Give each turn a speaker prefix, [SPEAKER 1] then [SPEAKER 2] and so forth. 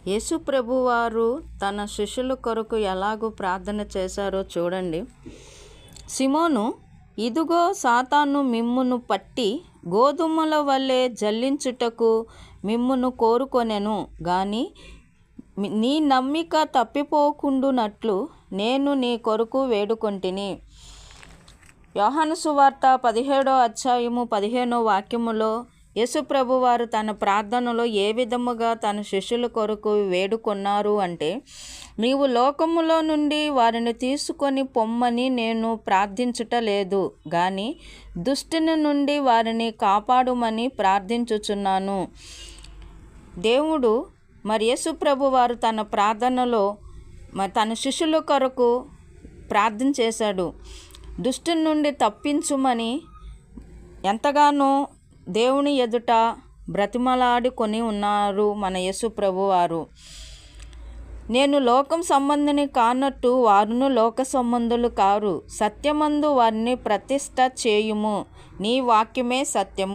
[SPEAKER 1] యేసు ప్రభువారు తన శిష్యుల కొరకు ఎలాగో ప్రార్థన చేశారో చూడండి. సిమోను, ఇదిగో సాతాను మిమ్మును పట్టి గోధుమల వలె జల్లించుటకు మిమ్మును కోరుకొనెను గాని నీ నమ్మిక తప్పిపోకుండునట్లు నేను నీ కొరకు వేడుకొంటిని. యోహాను సువార్త 17వ అధ్యాయము 15వ వాక్యములో యేసుప్రభువారు తన ప్రార్థనలో ఏ విధముగా తన శిష్యుల కొరకు వేడుకొన్నారు అంటే, నీవు లోకములో నుండి వారిని తీసుకొని పొమ్మని నేను ప్రార్థించుట లేదు గాని దుష్టుని నుండి వారిని కాపాడుమని ప్రార్థించుచున్నాను. దేవుడు యేసుప్రభువారు తన ప్రార్థనలో తన శిష్యుల కొరకు ప్రార్థన చేశాడు. దుష్టుని నుండి తప్పించుమని ఎంతగానో దేవుని ఎదుట బ్రతిమలాడుకొని ఉన్నారు మన యేసు ప్రభువారు. నేను లోకం సంబంధిని కానట్టు వారును లోక సంబంధులు కారు. సత్యమందు వారిని ప్రతిష్ఠ చేయుము, నీ వాక్యమే సత్యము.